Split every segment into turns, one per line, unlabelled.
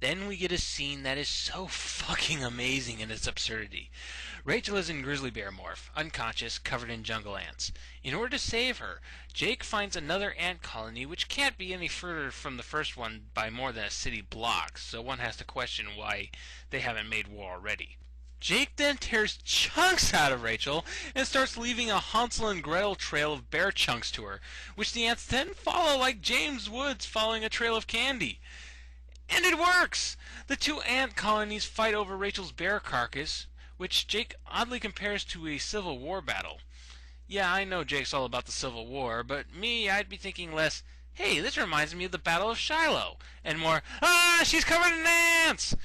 Then we get a scene that is so fucking amazing in its absurdity. Rachel is in grizzly bear morph, unconscious, covered in jungle ants. In order to save her, Jake finds another ant colony which can't be any further from the first one by more than a city block, so one has to question why they haven't made war already. Jake then tears chunks out of Rachel and starts leaving a Hansel and Gretel trail of bear chunks to her, which the ants then follow like James Woods following a trail of candy. And it works! The two ant colonies fight over Rachel's bear carcass, which Jake oddly compares to a Civil War battle. Yeah, I know Jake's all about the Civil War, but me, I'd be thinking less, hey, this reminds me of the Battle of Shiloh, and more, ah, she's covered in ants!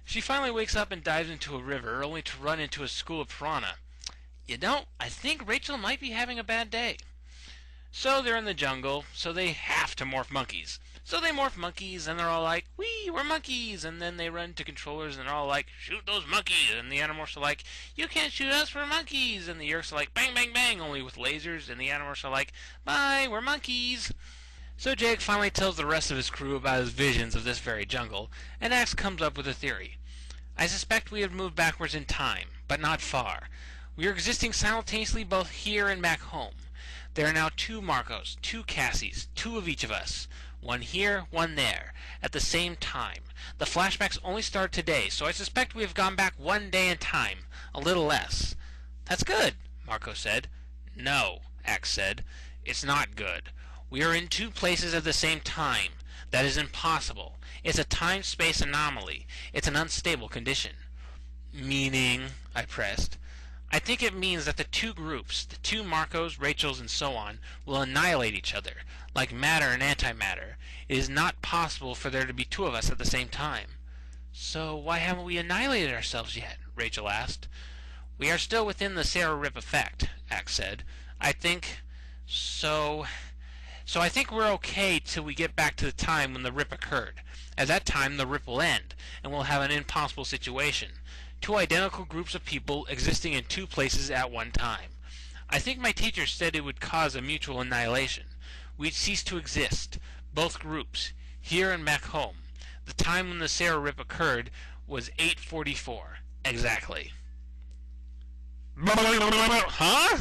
She finally wakes up and dives into a river, only to run into a school of piranha. You know, I think Rachel might be having a bad day. So they're in the jungle, so they have to morph monkeys. So they morph monkeys, and they're all like, wee, we're monkeys! And then they run to controllers, and they're all like, shoot those monkeys! And the Animorphs are like, you can't shoot us, we're monkeys! And the Yeerks are like, bang, bang, bang, only with lasers, and the Animorphs are like, bye, we're monkeys! So Jake finally tells the rest of his crew about his visions of this very jungle, and Axe comes up with a theory. I suspect we have moved backwards in time, but not far. We are existing simultaneously both here and back home. There are now two Marcos, two Cassies, two of each of us. One here, one there, at the same time. The flashbacks only started today, so I suspect we have gone back 1 day in time. A little less. That's good, Marco said. No, Axe said. It's not good. We are in two places at the same time. That is impossible. It's a time-space anomaly. It's an unstable condition. Meaning, I pressed. I think it means that the two groups, the two Marcos, Rachels, and so on, will annihilate each other, like matter and antimatter. It is not possible for there to be two of us at the same time. So why haven't we annihilated ourselves yet? Rachel asked. We are still within the Sarah Rip effect, Axe said. I think... So I think we're okay till we get back to the time when the rip occurred. At that time, the rip will end, and we'll have an impossible situation. Two identical groups of people existing in two places at one time. I think my teacher said it would cause a mutual annihilation. We'd cease to exist, both groups, here and back home. The time when the Sarah Rip occurred was 8:44, exactly. Huh?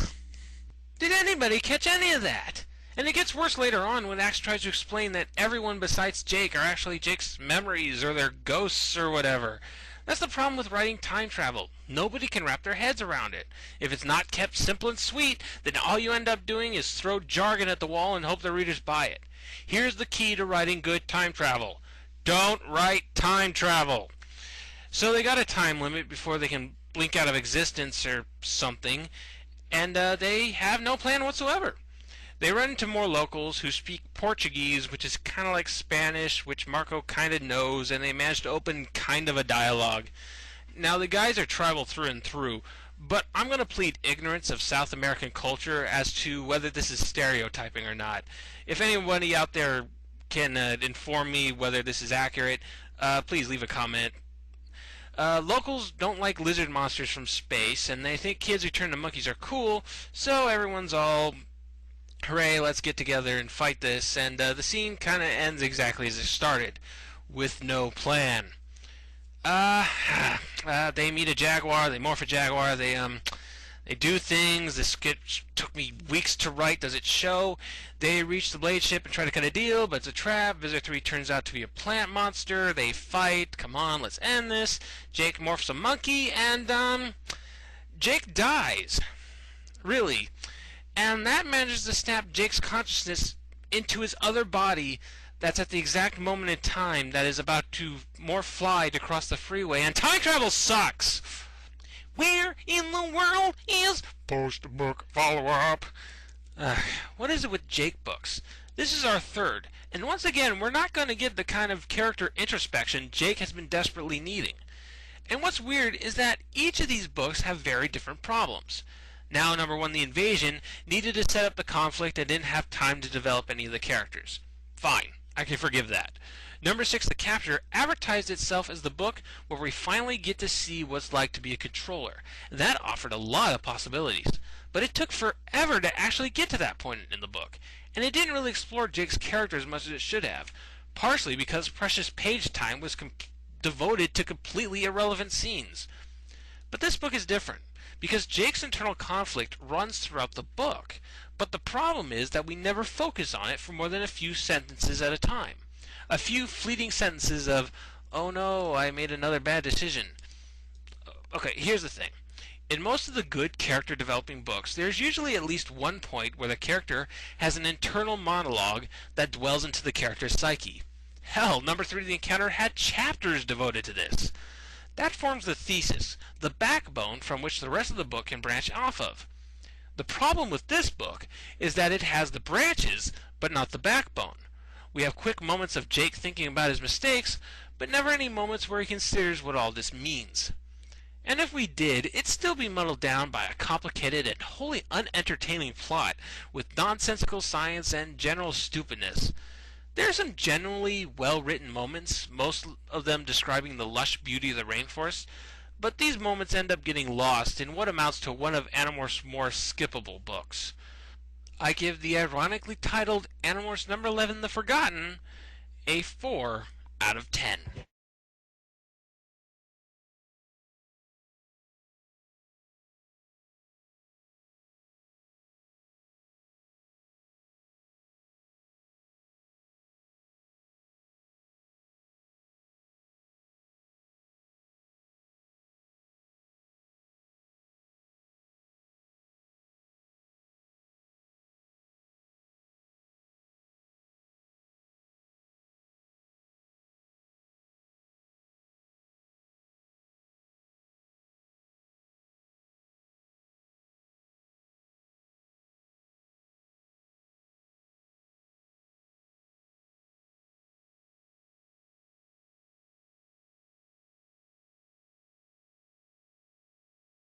Did anybody catch any of that? And it gets worse later on when Axe tries to explain that everyone besides Jake are actually Jake's memories or their ghosts or whatever. That's the problem with writing time travel. Nobody can wrap their heads around it. If it's not kept simple and sweet, then all you end up doing is throw jargon at the wall and hope the readers buy it. Here's the key to writing good time travel. Don't write time travel. So they got a time limit before they can blink out of existence or something, and they have no plan whatsoever. They run into more locals who speak Portuguese, which is kind of like Spanish, which Marco kind of knows, and they manage to open kind of a dialogue. Now, the guys are tribal through and through, but I'm going to plead ignorance of South American culture as to whether this is stereotyping or not. If anybody out there can inform me whether this is accurate, please leave a comment. Locals don't like lizard monsters from space, and they think kids who turn to monkeys are cool, so everyone's all... hooray, let's get together and fight this, and the scene kind of ends exactly as it started, with no plan. They meet a jaguar, they morph a jaguar, they do things. This skit took me weeks to write. Does it show? They reach the blade ship and try to cut a deal, but it's a trap. Visitor 3 turns out to be a plant monster. They fight. Come on, let's end this. Jake morphs a monkey, and, Jake dies. Really. And that manages to snap Jake's consciousness into his other body that's at the exact moment in time that is about to morph fly to cross the freeway, and time travel sucks! Where in the world is post-book follow-up? What is it with Jake books? This is our third, and once again, we're not going to get the kind of character introspection Jake has been desperately needing. And what's weird is that each of these books have very different problems. Now, number 1, the invasion needed to set up the conflict and didn't have time to develop any of the characters. Fine, I can forgive that. Number 6, the capture, advertised itself as the book where we finally get to see what's like to be a controller. That offered a lot of possibilities, but it took forever to actually get to that point in the book, and it didn't really explore Jake's character as much as it should have, partially because precious page time was devoted to completely irrelevant scenes. But this book is different, because Jake's internal conflict runs throughout the book, but the problem is that we never focus on it for more than a few sentences at a time. A few fleeting sentences of, oh no, I made another bad decision. Okay, here's the thing. In most of the good character developing books, there's usually at least one point where the character has an internal monologue that dwells into the character's psyche. Hell, number 3 of the Encounter had chapters devoted to this. That forms the thesis, the backbone from which the rest of the book can branch off of. The problem with this book is that it has the branches, but not the backbone. We have quick moments of Jake thinking about his mistakes, but never any moments where he considers what all this means. And if we did, it'd still be muddled down by a complicated and wholly unentertaining plot with nonsensical science and general stupidness. There are some genuinely well-written moments, most of them describing the lush beauty of the rainforest, but these moments end up getting lost in what amounts to one of Animorphs' more skippable books. I give the ironically titled Animorphs number 11 The Forgotten a 4 out of 10.